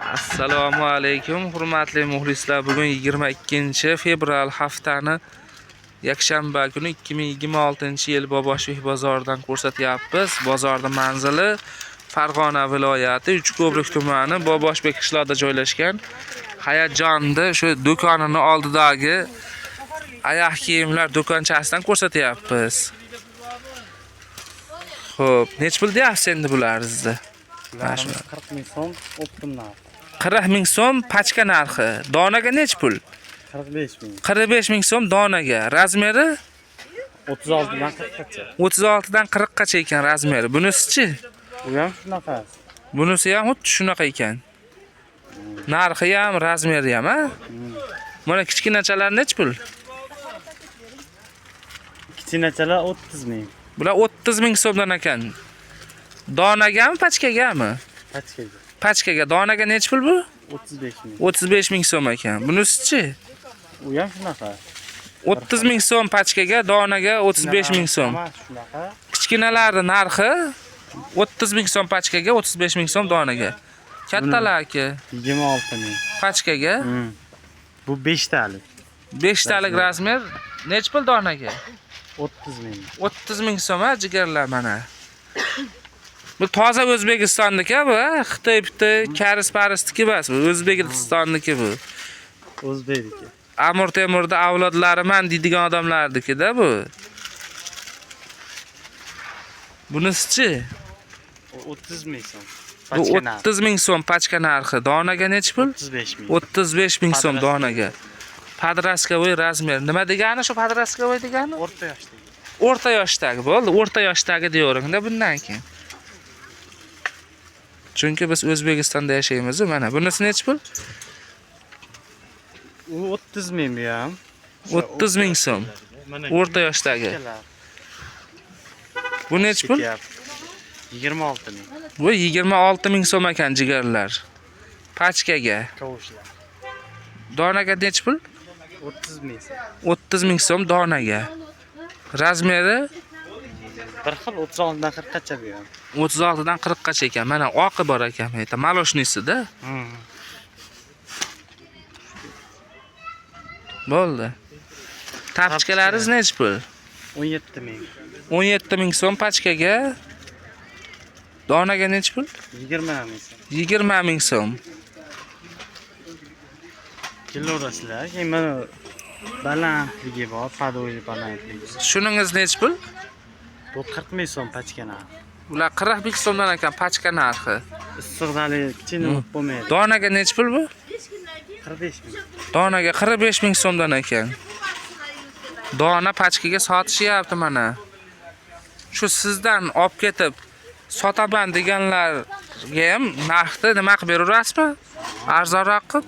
Assalomu alaykum, hurmatli muxlislar. Bugun 22 fevral haftani yakshanba kuni 2026-yil Boboshev bozoridan ko'rsatyapmiz. Bozorning manzili Farg'ona viloyati Uchko'prik tumani Boboshbek qishloqida joylashgan. Hayajonda shu do'konining oldidagi oyoq kiyimlar do'konchasidan ko'rsatyapmiz. Xo'p, nech pul deyapsiz endi bularni? 40 ming so'm optim narxi. 40 ming so'm pachka narxi. Donaga nech pul? 45 ming. 45 ming so'm donaga. Razmeri 36 dan 40 gacha. 36 dan 40 gacha ekan razmeri. Bunisi-chi? Bu ham shunaqa. Bunisi ham xuddi shunaqa ekan. Narxi ham, razmeri ham, ha? Mana kichkinachalar nech pul? Kichkinachalar 30 ming. Bular 30 ming so'mdan ekan. Donagami, pachkagami? Pachkaga. Pachkaga. Donaga nech pul bu? 35 ming. 35 ming so'm ekan. Bunisi-chi? U ham shunaqa. 30 ming so'm pachkaga, donaga 35 ming so'm. Shunaqa. Kichkinalarning narxi 30 ming so'm pachkaga, 35 ming so'm donaga. Kattalarki 26 ming. pachkaga. Bu 5 talik. 5 talik razmer nech pul donaga? 30 ming. 30 ming so'm ha, jigarlar mana. Bu toza O'zbekistonniki bu, Xitoy, Karis-Parisniki emas, bu O'zbekistonniki bu. O'zbekniki. Amir Temurda avlodlariman deydigan odamlarniki-da bu. Bunisi-chi? 30 ming so'm. Bu 30 ming so'm pachka narxi. Donaga nech pul? 35 ming. 35 ming so'm donaga. Podraskovoy razmer. Nima degani shu podraskovoy degani? O'rta yoshdagi. O'rta yoshdagi bo'ldi. O'rta yoshdagi deyavering-da bundan keyin. Chunki biz O'zbekistonda yashaymiz, mana bunisi nech pul? U 30 ming bu ham. 30 ming so'm. O'rta yoshdagi. Bu nech pul? 26 ming. Bu 26 ming so'm ekan jigarlar. Pachkaga. Tovushlar. Donaga nech pul? 30 ming. 30 ming so'm donaga. Razmeri Bir xil 36 dan 40 gacha bu ham. 36 dan 40 gacha ekan. Mana oqi bor ekan, ayta maloshnisi-da. Bo'ldi. Tapchkalaringiz nech pul? 17 ming. 17 ming so'm pachkaga. Donaga nech pul? 20 ming so'm. 20 ming so'm. Kilo'rasizlar. Keyin mana balandligi bor, padoji balandligi. Shuningiz nech pul? Bu 40 ming so'm pachka narxi. Ular 40 ming so'mdan ekan pachka narxi. Issiqdali kichkina bo'lmaydi. Donaga nech pul bu? 45 ming. Donaga 45 ming so'mdan ekan. Dona pachkaga sotishyapti mana. Shu sizdan olib ketib sotaman deganlarga ham narxni nima qilib beraverasizmi? Arzonroq qilib?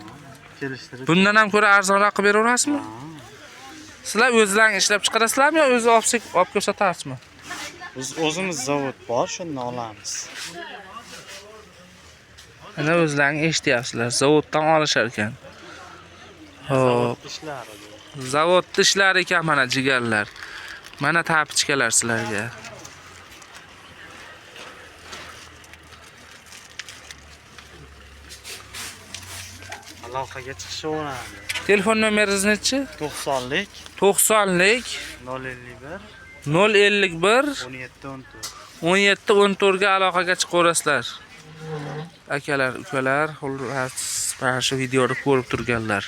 Kelishtirib. Bundan ham ko'ra arzonroq qilib beraverasizmi? Sizlar o'zlaringiz ishlab chiqarasizlarmi yo o'zi olib kelib sotasizmi? Biz o'zimiz zavod bor, shundan olamiz. Ana o'zlaringiz eshityapsizlar, zavoddan olishar ekan. Xo'p, Ishlari. zavodda ishlar ekan mana jigarlar. Mana tapichkalar sizlarga. Aloqaga chiqishaveradi. Telefon nomeringiz nechi? 90lik 90lik 051 051 17 14. 17 14 ga aloqaga chiqaverasizlar. Akalar, ukalar, xullas, mana shu videoni ko'rib turganlar.